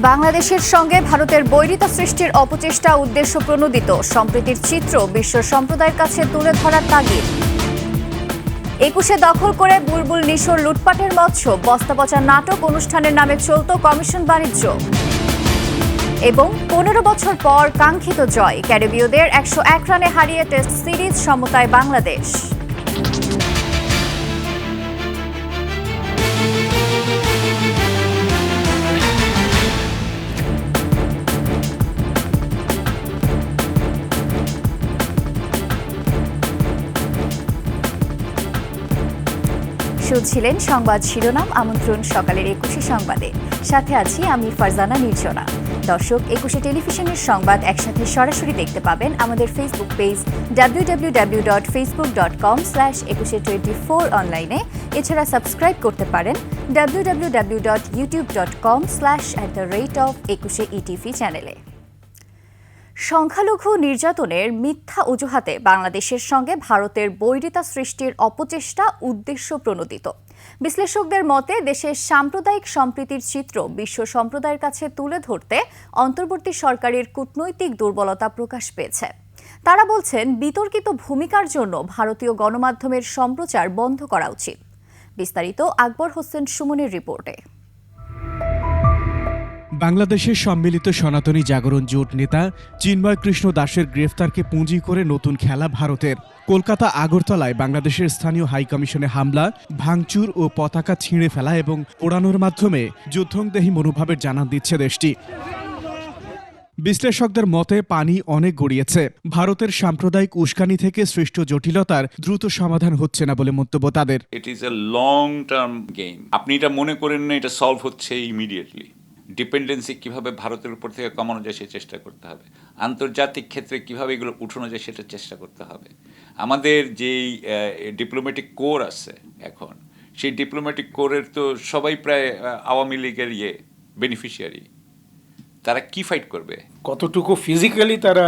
বাংলাদেশের সঙ্গে ভারতের বৈরিতা সৃষ্টির অপচেষ্টা উদ্দেশ্য প্রণোদিত সম্প্রীতির চিত্র বিশ্ব সম্প্রদায়ের কাছে তুলে ধরার তাগিদ। ২১-এ দখল করে বুলবুল নিশোর লুটপাটের মৎস্য বস্তাপচা নাটক অনুষ্ঠানের নামে চলত কমিশন বাণিজ্য। এবং ১৫ বছর পর কাঙ্ক্ষিত জয়, ক্যারিবীয়দের ১০১ রানে হারিয়ে টেস্ট সিরিজ সমতায় বাংলাদেশ। শুনছিলেন সংবাদ শিরোনাম। আমন্ত্রণ সকালের ২১ সংবাদে, সাথে আছি আমি ফারজানা নির্জনা। দর্শক, ২১ টেলিভিশনের সংবাদ একসাথে সরাসরি দেখতে পাবেন আমাদের ফেসবুক পেজ www.facebook.com/2124 অনলাইনে। এছাড়া সাবস্ক্রাইব করতে পারেন www.youtube.com/@21etv চ্যানেলে। সংখ্যালঘু নির্যাতনের মিথ্যা অজুহাতে বাংলাদেশের সঙ্গে ভারতের বৈরিতা সৃষ্টির অপচেষ্টা উদ্দেশ্য প্রণোদিত। বিশ্লেষকদের মতে দেশের সাম্প্রদায়িক সম্প্রীতির চিত্র বিশ্ব সম্প্রদায়ের কাছে তুলে ধরতে অন্তর্বর্তী সরকারের কূটনৈতিক দুর্বলতা প্রকাশ পেয়েছে। তারা বলছেন, বিতর্কিত ভূমিকার জন্য ভারতীয় গণমাধ্যমের সম্প্রচার বন্ধ করা উচিত। বিস্তারিত আকবর হোসেন সুমনের রিপোর্টে। বাংলাদেশের সম্মিলিত সনাতনী জাগরণ জোট নেতা চিন্ময় কৃষ্ণ দাসের গ্রেফতারকে পুঁজি করে নতুন খেলা ভারতের। কলকাতা আগরতলায় বাংলাদেশের স্থানীয় হাইকমিশনে হামলা, ভাঙচুর ও পতাকা ছিঁড়ে ফেলা এবং পোড়ানোর মাধ্যমে যুদ্ধংদেহী মনোভাবের জানান দিচ্ছে দেশটি। বিশ্লেষকদের মতে পানি অনেক গড়িয়েছে। ভারতের সাম্প্রদায়িক উস্কানি থেকে সৃষ্ট জটিলতার দ্রুত সমাধান হচ্ছে না বলে মন্তব্য তাদের। It is a long term game. আপনি এটা মনে করেন না এটা সলভ হচ্ছে ইমিডিয়েটলি। ডিপেন্ডেন্সি কিভাবে ভারতের উপর থেকে কমানো যায় সে চেষ্টা করতে হবে। আন্তর্জাতিক ক্ষেত্রে কিভাবে এগুলো উঠানো যায় সেটা চেষ্টা করতে হবে। আমাদের যেই ডিপ্লোম্যাটিক কোর আছে এখন, সেই ডিপ্লোম্যাটিক কোরের তো সবাই প্রায় আওয়ামী লীগের বেনিফিশিয়ারি। তারা কি ফাইট করবে? কতটুকু ফিজিক্যালি তারা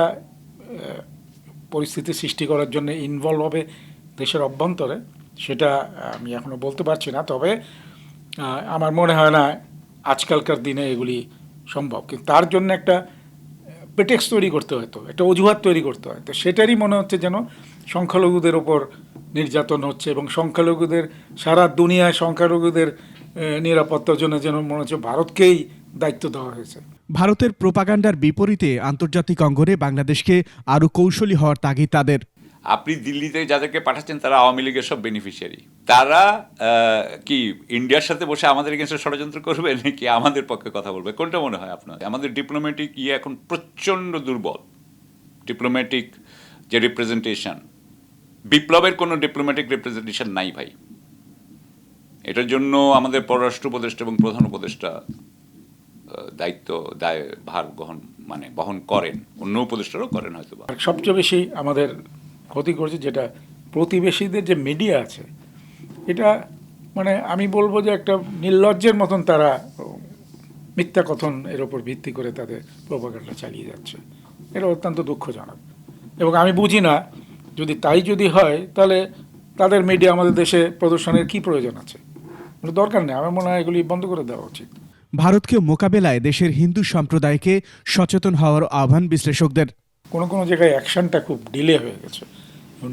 পরিস্থিতি সৃষ্টি করার জন্য ইনভলভ হবে দেশের অভ্যন্তরে, সেটা আমি এখনো বলতে পারছি না। তবে আমার মনে হয় না আজকালকার দিনে এগুলি সম্ভব। কিন্তু তার জন্য একটা প্রেটেক্স তৈরি করতে হতো, একটা অজুহাত তৈরি করতে হয়। তো সেটারই মনে হচ্ছে যেন সংখ্যালঘুদের ওপর নির্যাতন হচ্ছে এবং সংখ্যালঘুদের সারা দুনিয়ায় সংখ্যালঘুদের নিরাপত্তার জন্য যেন মনে হচ্ছে ভারতকেই দায়িত্ব দেওয়া হয়েছে। ভারতের প্রোপাগান্ডার বিপরীতে আন্তর্জাতিক অঙ্গনে বাংলাদেশকে আরও কৌশলী হওয়ার তাগিদ তাদের। আপনি দিল্লিতে যাদেরকে পাঠাচ্ছেন তারা আওয়ামী লীগের সব বেনিফিশিয়ারি। তারা কি ইন্ডিয়ার সাথে বসে আমাদের এগেন্সে ষড়যন্ত্র করবে নাকি আমাদের পক্ষে কথা বলবে? কোনটা মনে হয় আপনার? আমাদের ডিপ্লোম্যাটিক এখন প্রচণ্ড দুর্বল। ডিপ্লোম্যাটিক যে রিপ্রেজেন্টেশন, বিপ্লবের কোনো ডিপ্লোম্যাটিক রিপ্রেজেন্টেশন নাই ভাই। এটার জন্য আমাদের পররাষ্ট্র উপদেষ্টা এবং প্রধান উপদেষ্টা ভার বহন করেন, অন্য উপদেষ্টারও করেন হয়তো। সবচেয়ে বেশি আমাদের ক্ষতি করছে যেটা প্রতিবেশীদের যে মিডিয়া আছে, এটা আমি বলবো যে একটা নির্লজ্জের মতন তারা মিথ্যা কথন এর ওপর ভিত্তি করে তাদের প্রোপাগান্ডা চালিয়ে যাচ্ছে। এটা অত্যন্ত দুঃখজনক এবং আমি বুঝি না যদি হয় তাহলে তাদের মিডিয়া আমাদের দেশে প্রদর্শনের কি প্রয়োজন আছে? দরকার নেই। আমার মনে হয় এগুলি বন্ধ করে দেওয়া উচিত। ভারতকে মোকাবেলায় দেশের হিন্দু সম্প্রদায়কে সচেতন হওয়ার আহ্বান বিশ্লেষকদের। কোনো জায়গায় অ্যাকশনটা খুব ডিলে হয়ে গেছে,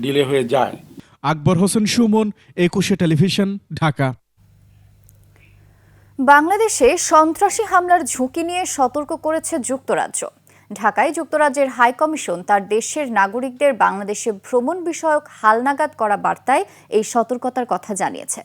ডিলে হয়ে যায়। আকবর হোসেন সুমন, ২১ টেলিভিশন, ঢাকা। বাংলাদেশে সন্ত্রাসী হামলার ঝুঁকি নিয়ে সতর্ক করেছে যুক্তরাজ্য। ঢাকায় যুক্তরাজ্যের হাইকমিশন তার দেশের নাগরিকদের বাংলাদেশে ভ্রমণ বিষয়ক হালনাগাদ করা বার্তায় এই সতর্কতার কথা জানিয়েছে।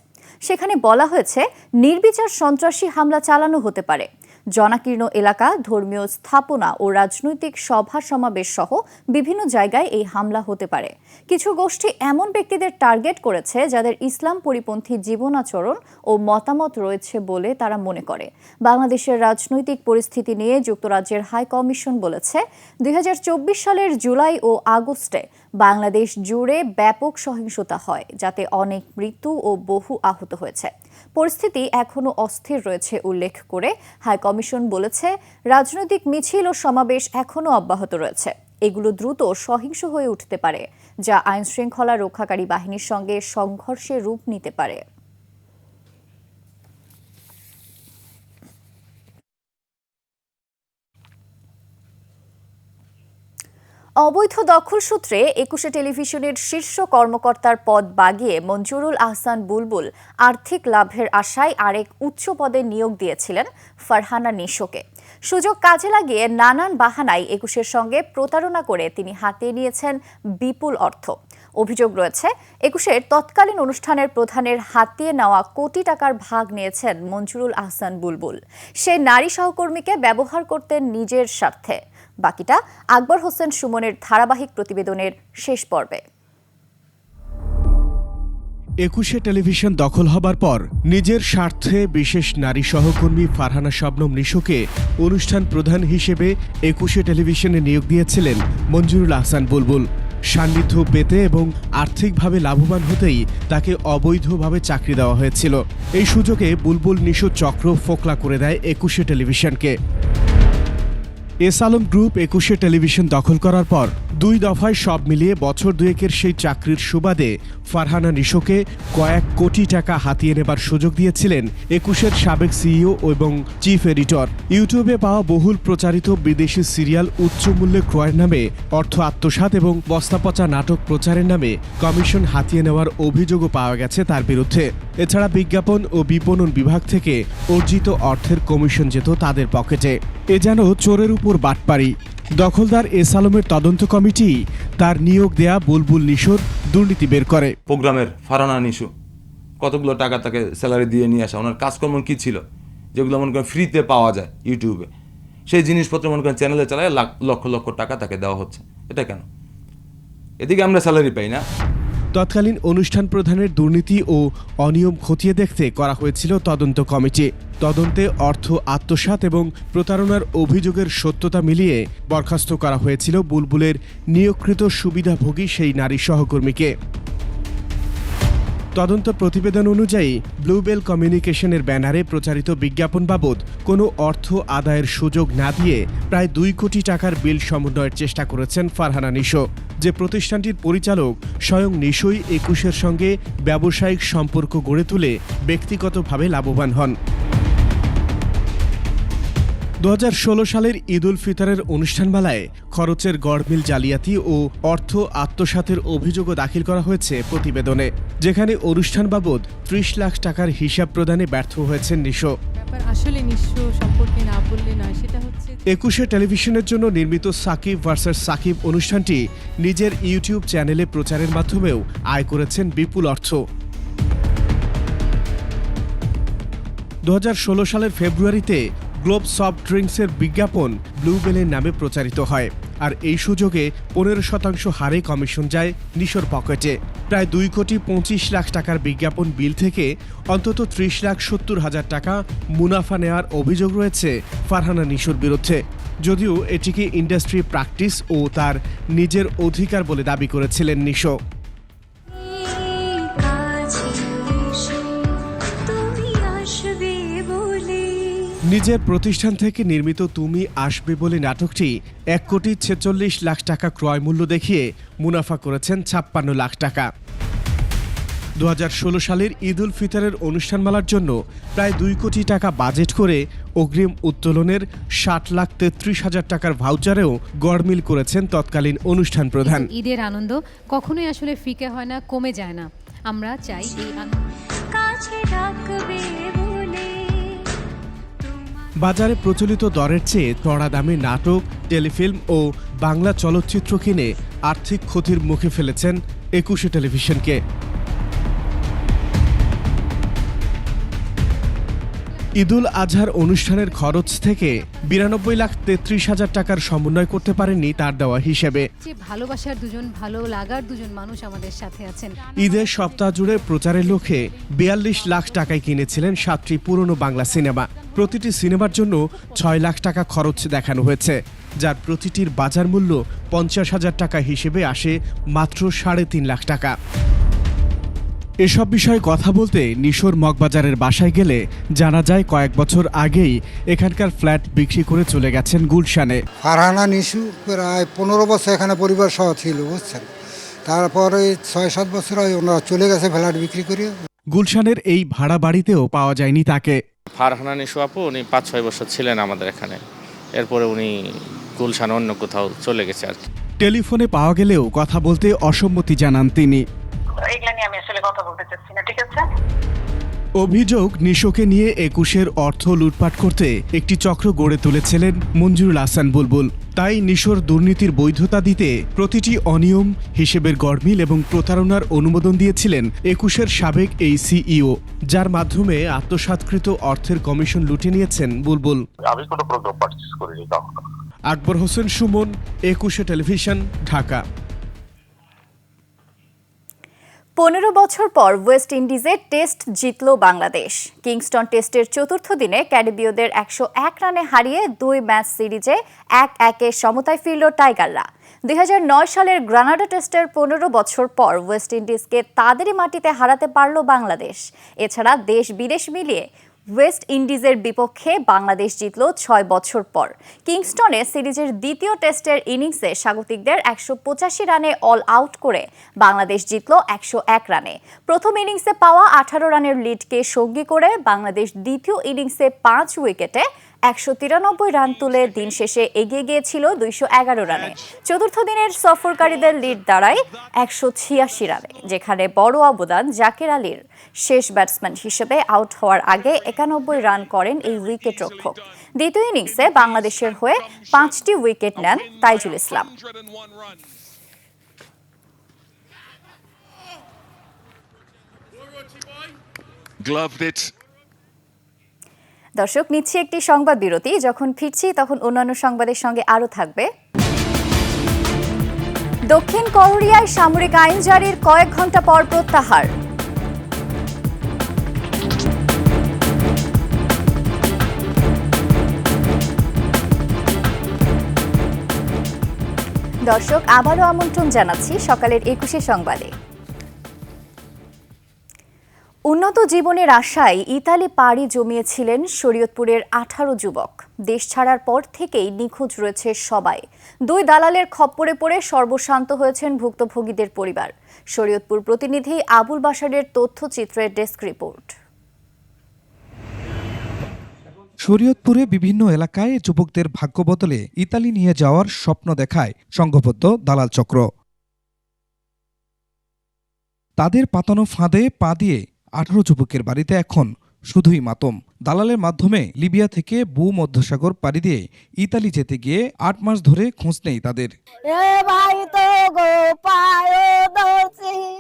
সেখানে বলা হয়েছে, নির্বিচার সন্ত্রাসী হামলা চালানো হতে পারে। জনাকীর্ণ এলাকা, ধর্মীয় স্থাপনা ও রাজনৈতিক সভা সমাবেশ সহ বিভিন্ন জায়গায় এই হামলা হতে পারে। কিছু গোষ্ঠী এমন ব্যক্তিদের টার্গেট করেছে যাদের ইসলাম পরিপন্থী জীবনাচরণ ও মতামত রয়েছে বলে তারা মনে করে। বাংলাদেশের রাজনৈতিক পরিস্থিতি নিয়ে যুক্তরাজ্যের হাই কমিশন বলেছে, ২০২৪ সালের জুলাই ও আগস্টে বাংলাদেশ জুড়ে ব্যাপক সহিংসতা হয়, যাতে অনেক মৃত্যু ও বহু আহত হয়েছে। পরিস্থিতি এখনও অস্থির রয়েছে উল্লেখ করে হাই কমিশন বলেছে, রাজনৈতিক মিছিল ও সমাবেশ এখনও অব্যাহত রয়েছে। এগুলো দ্রুত সহিংস হয়ে উঠতে পারে, যা আইনশৃঙ্খলা রক্ষাকারী বাহিনীর সঙ্গে সংঘর্ষের রূপ নিতে পারে। অবৈধ দখল সূত্রে ২১শে টেলিভিশনের শীর্ষ কর্মকর্তার পদ বাগিয়ে মঞ্জুরুল আহসান বুলবুল আর্থিক লাভের আশায় আরেক উচ্চ পদে নিয়োগ দিয়েছিলেন ফারহানা নিশোকে। সুযোগ কাজে লাগিয়ে নানান বাহানায় ২১এর সঙ্গে প্রতারণা করে তিনি হাতিয়ে নিয়েছেন বিপুল অর্থ। অভিযোগ রয়েছে ২১এর তৎকালীন অনুষ্ঠানের প্রধানের হাতিয়ে নেওয়া কোটি টাকার ভাগ নিয়েছেন মঞ্জুরুল আহসান বুলবুল। সেই নারী সহকর্মীকে ব্যবহার করতেন নিজের স্বার্থে। বাকিটা আকবর হোসেন সুমনের ধারাবাহিক প্রতিবেদনের শেষ পর্বে। ২১শে টেলিভিশন দখল হবার পর নিজের স্বার্থে বিশেষ নারী সহকর্মী ফারহানা শবনম নিশোকে অনুষ্ঠান প্রধান হিসেবে ২১শে টেলিভিশনে নিয়োগ দিয়েছিলেন মঞ্জুরুল আহসান বুলবুল। সান্নিধ্য পেতে এবং আর্থিকভাবে লাভবান হতেই তাকে অবৈধভাবে চাকরি দেওয়া হয়েছিল। এই সুযোগে বুলবুল নিশো চক্র ফোকলা করে দেয় ২১শে টেলিভিশনকে। এস আলম গ্রুপ ২১শে টেলিভিশন দখল করার পর ২ দফায় সব মিলিয়ে বছর দুয়েকের সেই চাকরির সুবাদে ফারহানা নিশোকে কয়েক কোটি টাকা হাতিয়ে নেবার সুযোগ দিয়েছিলেন ২১এর সাবেক সিইও এবং চিফ এডিটর। ইউটিউবে পাওয়া বহুল প্রচারিত বিদেশি সিরিয়াল উচ্চ মূল্যে ক্রয়ের নামে অর্থ আত্মসাৎ এবং বস্তাপচা নাটক প্রচারের নামে কমিশন হাতিয়ে নেওয়ার অভিযোগও পাওয়া গেছে তার বিরুদ্ধে। এছাড়া বিজ্ঞাপন ও বিপণন বিভাগ থেকে অর্জিত অর্থের কমিশন যেত তাদের পকেটে। এ যেন চোরের উপর বাটপাড়ি। দখলদার এস আলমের তদন্ত কমিটি তার নিয়োগ দেয়া বুলবুল নিশোর দুর্নীতি বের করে। প্রোগ্রামের ফারহানা নিশো কতগুলো টাকা তাকে স্যালারি দিয়ে নিয়ে আসা, ওনার কাজকর্ম কী ছিল যেগুলো মনে করেন ফ্রিতে পাওয়া যায় ইউটিউবে, সেই জিনিসপত্র মনে করেন চ্যানেলে চালায় লক্ষ লক্ষ টাকা তাকে দেওয়া হচ্ছে। এটা কেন? এদিকে আমরা স্যালারি পাই না। তৎকালীন অনুষ্ঠান প্রধানের দুর্নীতি ও অনিয়ম খতিয়ে দেখতে করা হয়েছিল তদন্ত কমিটি। তদন্তে অর্থ আত্মসাৎ এবং প্রতারণার অভিযোগের সত্যতা মিলিয়ে বরখাস্ত করা হয়েছিল বুলবুলের নিয়োগকৃত সুবিধাভোগী সেই নারী সহকর্মীকে। তদন্ত প্রতিবেদন অনুযায়ী ব্লুবেল কমিউনিকেশনের ব্যানারে প্রচারিত বিজ্ঞাপন বাবদ কোনো অর্থ আদায়ের সুযোগ না দিয়ে প্রায় ২ কোটি টাকার বিল সমন্বয়ের চেষ্টা করেছেন ফারহানা নিশো। যে প্রতিষ্ঠানটির পরিচালক স্বয়ং নিশোই ২১এর সঙ্গে ব্যবসায়িক সম্পর্ক গড়ে তুলে ব্যক্তিগতভাবে লাভবান হন। ২০১৬ সালের ঈদ উল ফিতরের অনুষ্ঠানমালায় খরচের গড়মিল জালিয়াতি ও অর্থ আত্মসাতের অভিযোগও দাখিল করা হয়েছে প্রতিবেদনে, যেখানে অনুষ্ঠান বাবদ ৩০ লাখ টাকার হিসাব প্রদানে ব্যর্থ হয়েছেন নিশো। আসলে নিঃস্ব সম্পর্কে না বললে নয়, সেটা হচ্ছে ২১শে টেলিভিশনের জন্য নির্মিত সাকিব ভার্সেস সাকিব অনুষ্ঠানটি নিজের ইউটিউব চ্যানেলে প্রচারের মাধ্যমেও আয় করেছেন বিপুল অর্থ। ২০১৬ সালের ফেব্রুয়ারিতে গ্লোব সফট ড্রিঙ্কসের বিজ্ঞাপন ব্লুবেলের নামে প্রচারিত হয়, আর এই সুযোগে ১৫% হারে কমিশন যায় নিশোর পকেটে। প্রায় ২,২৫,০০,০০০ টাকার বিজ্ঞাপন বিল থেকে অন্তত ৩০,৭০,০০০ টাকা মুনাফা নেওয়ার অভিযোগ রয়েছে ফারহানা নিশোর বিরুদ্ধে। যদিও এটিকে ইন্ডাস্ট্রি প্র্যাকটিস ও তার নিজের অধিকার বলে দাবি করেছিলেন নিশো। নিজের প্রতিষ্ঠান থেকে নির্মিত তুমি আসবে বলে নাটকটি ১,৪৬,০০,০০০ টাকা ক্রয় মূল্য দেখিয়ে মুনাফা করেছেন ৫৬ লাখ টাকা। ২০১৬ সালের ঈদ উল ফিতরের অনুষ্ঠানমালার জন্য প্রায় ২ কোটি টাকা বাজেট করে অগ্রিম উত্তোলনের ৬০,৩৩,০০০ টাকার ভাউচারেও গড়মিল করেছেন তৎকালীন অনুষ্ঠান প্রধান। ঈদের আনন্দ কখনোই আসলে ফিকে হয় না, কমে যায় না। আমরা চাই এই আনন্দ কাছে রাখবে। বাজারে প্রচলিত দরের চেয়ে চড়া দামে নাটক, টেলিফিল্ম ও বাংলা চলচ্চিত্র কিনে আর্থিক ক্ষতির মুখে ফেলেছেন ২১শে টেলিভিশনকে। ঈদুল আজহার অনুষ্ঠানের খরচ থেকে ৯২,৩৩,০০০ টাকার সমন্বয় করতে পারেননি তার দেওয়া হিসেবে। যে ভালোবাসার দুজন, ভালো লাগার দুজন মানুষ আমাদের সাথে আছেন। ঈদের সপ্তাহ জুড়ে প্রচারের লক্ষ্যে ৪২ লাখ টাকায় কিনেছিলেন ৭টি পুরনো বাংলা সিনেমা। প্রতিটি সিনেমার জন্য ৬ লাখ টাকা খরচ দেখানো হয়েছে, যার প্রতিটির বাজার মূল্য ৫০,০০০ টাকা হিসেবে আসে মাত্র ৩.৫ লাখ টাকা। এসব বিষয়ে কথা বলতে নিশোর মগবাজারের বাসায় গেলে জানা যায় কয়েক বছর আগেই এখানকার ফ্ল্যাট বিক্রি করে চলে গেছেন গুলশানে। ফারহানা নিশু প্রায় ১৫ বছর এখানে পরিবার সহ ছিল, বুঝছেন। তারপরে ৬-৭ বছর ওনারা চলে গেছে ফ্ল্যাট বিক্রি করে। গুলশানের এই ভাড়া বাড়িতেও পাওয়া যায়নি তাকে। ফারহানা নিশু আপু উনি ৫-৬ বছর ছিলেন আমাদের এখানে, এরপরে উনি গুলশান অন্য কোথাও চলে গেছে আর কি। টেলিফোনে পাওয়া গেলেও কথা বলতে অসম্মতি জানান তিনি। এগুলা নিয়ে আমি আসলে কথা বলতে চাচ্ছি না, ঠিক আছে? অভিযোগ, নিশোকে নিয়ে ২১-এর অর্থ লুটপাট করতে একটি চক্র গড়ে তুলেছিলেন মঞ্জুরুল হাসান বুলবুল। তাই নিশোর দুর্নীতির বৈধতা দিতে প্রতিটি অনিয়ম, হিসেবের গড়মিল এবং প্রতারণার অনুমোদন দিয়েছিলেন ২১-এর সাবেক এই সিইও, যার মাধ্যমে আত্মসাৎকৃত অর্থের কমিশন লুটে নিয়েছেন বুলবুল। আমি কোনো প্রোগ্রাম পারচেজ করিনি কখনো। আকবর হোসেন সুমন, ২১-এ টেলিভিশন, ঢাকা। ১৫ বছর পর ওয়েস্ট ইন্ডিজে টেস্ট জিতল বাংলাদেশ। কিংস্টন টেস্টের চতুর্থ দিনে ক্যারিবীয়দের ১০১ রানে হারিয়ে ২ ম্যাচ সিরিজে ১-১ সমতায় ফিরল টাইগাররা। ২০০৯ সালের গ্রানাডা টেস্টের ১৫ বছর পর ওয়েস্ট ইন্ডিজকে তাদেরই মাটিতে হারাতে পারল বাংলাদেশ। এছাড়া দেশ বিদেশ মিলিয়ে ওয়েস্ট ইন্ডিজের বিপক্ষে বাংলাদেশ জিতল ৬ বছর পর। কিংস্টনে সিরিজের দ্বিতীয় টেস্টের ইনিংসে স্বাগতিকদের ১৮৫ রানে অল আউট করে বাংলাদেশ জিতল ১০১ রানে। প্রথম ইনিংসে পাওয়া ১৮ রানের লিডকে সঙ্গী করে বাংলাদেশ দ্বিতীয় ইনিংসে ৫ উইকেটে ১৯৩ রান তুলে দিন শেষে এগিয়ে গিয়েছিল ২১১ রানে। চতুর্থ দিনের সফরকারীদের লিড দাঁড়ায় ১৮৬ রানে, যেখানে বড় অবদান জাকের আলীর। শেষ ব্যাটসম্যান হিসেবে আউট হওয়ার আগে ৯১ রান করেন এই উইকেট রক্ষক। দ্বিতীয় ইনিংসে বাংলাদেশের হয়ে ৫টি উইকেট নেন তাইজুল ইসলাম। দর্শক, নিচ্ছি একটি সংবাদ বিরতি। যখন ফিরছি তখন অন্যান্য সংবাদের সঙ্গে আরও থাকবে। দক্ষিণ কোরিয়ায় সামরিক আইন জারির কয়েক ঘন্টা পর প্রত্যাহার। দর্শক, আবারও আমন্ত্রণ জানাচ্ছি সকালের ২১ সংবাদে। উন্নত জীবনের আশায় ইতালি পাড়ি জমিয়েছিলেন শরীয়তপুরের ১৮ যুবক। দেশ ছাড়ার পর থেকেই নিখোঁজ রয়েছে সবাই। ২ দালালের খপ্পরে পড়ে সর্বশান্ত হয়েছেন ভুক্তভোগীদের পরিবার। শরীয়তপুর প্রতিনিধি আবুল বাশারের তথ্যচিত্রের ডেস্ক রিপোর্ট। শরীয়তপুরে বিভিন্ন এলাকায় যুবকদের ভাগ্য বদলে ইতালি নিয়ে যাওয়ার স্বপ্ন দেখায় সংঘবদ্ধ দালাল চক্র। তাদের পাতানো ফাঁদে পা দিয়ে ১৮ যুবকের বাড়িতে এখন শুধুই মাতম। দালালের মাধ্যমে লিবিয়া থেকে ভূমধ্যসাগর পাড়ি দিয়ে ইতালি যেতে গিয়ে ৮ মাস ধরে খোঁজ নেই তাদের।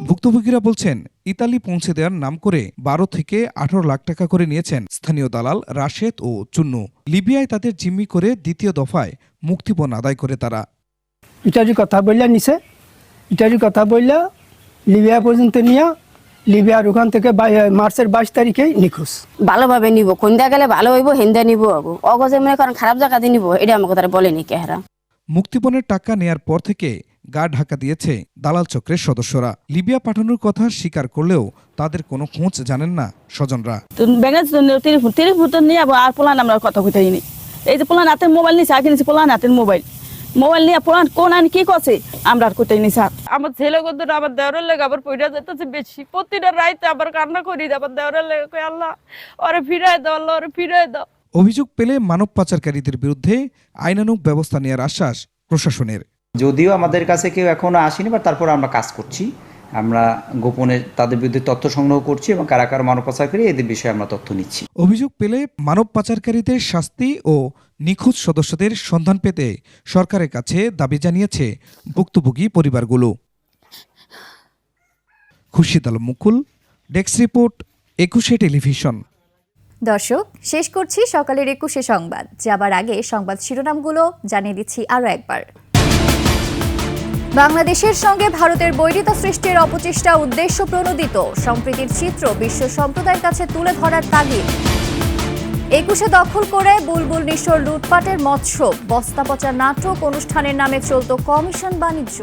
ভুক্তভোগীরা বলছেন, ইতালি পৌঁছে দেওয়ার নাম করে ১২ থেকে ১৮ লাখ টাকা করে নিয়েছেন স্থানীয় দালাল রাশেদ ও চুন্নু। লিবিয়ায় তাদের জিম্মি করে দ্বিতীয় দফায় মুক্তিপণ আদায় করে তারা। ইটালির কথা বললে নিছে, ইটালির কথা বললে লিবিয়া পর্যন্ত নিয়ে লিবিয়ার ওখান থেকে মার্চের ২২ তারিখেই নিখোঁজ। ভালোভাবে নিব, কোনটা গেলে ভালো হইব, হেন্দা নিব, অগজে মনে করেন খারাপ জায়গাতে নিব, এটা আমাকে তারা বলেনি কেহারা। মুক্তিপণের টাকা নেয়ার পর থেকে গা ঢাকা দিয়েছে দালাল চক্রের সদস্যরা। লিবিয়া পাঠানোর কথা স্বীকার করলেও তাদের কোনো খোঁজ জানেন না স্বজনরা। নিয়ে আর পোলান আমরা কথা কইতেই নেই। এই যে পোলান হাতের মোবাইল নিয়েছে, আগে নিয়েছে পোলান হাতের মোবাইল নিয়ে পোলান কোন আনি কি করছে আমরা আর কোথায় নিছি। আমার ছেলে কত আবার দেওয়ার লেগে আবার পয়সা যেতেছে বেশি। প্রতিটা রাইতে আবার কান্না করি, আবার দেওয়ার লেগে কই আল্লাহ ওরে ফিরাই দাও, আল্লাহ ওরে ফিরাই দাও। অভিযোগ পেলে মানব পাচারকারীদের বিরুদ্ধে আইনানুগ ব্যবস্থা নেওয়ার আশ্বাস প্রশাসনের। যদিও আমাদের কাছে কেউ এখনো আসেনি, বা তারপর আমরা কাজ করছি। আমরা গোপনে তাদের বিরুদ্ধে তথ্য সংগ্রহ করছি এবং কারা কারা মানব পাচারকারী এদের বিষয়ে আমরা তথ্য নিচ্ছি। অভিযোগ পেলে মানব পাচারকারীদের শাস্তি ও নিখোঁজ সদস্যদের সন্ধান পেতে সরকারের কাছে দাবি জানিয়েছে ভুক্তভোগী পরিবারগুলো। খুরশিদ আলম মুকুল, ডেস্ক রিপোর্ট, ২১ টেলিভিশন। দর্শক, শেষ করছি সকালের ২১ সংবাদ। যাবার আগে সংবাদ শিরোনামগুলো জানিয়ে দিচ্ছি আরও একবার। বাংলাদেশের সঙ্গে ভারতের বৈরিতা সৃষ্টির অপচেষ্টা উদ্দেশ্য প্রণোদিত, সম্প্রীতির চিত্র বিশ্ব সম্প্রদায়ের কাছে তুলে ধরার তাগিদ। ২১ দখল করে বুলবুল নিশোর লুটপাটের মৎস্য, বস্তা পচা নাটক অনুষ্ঠানের নামে চলত কমিশন বাণিজ্য।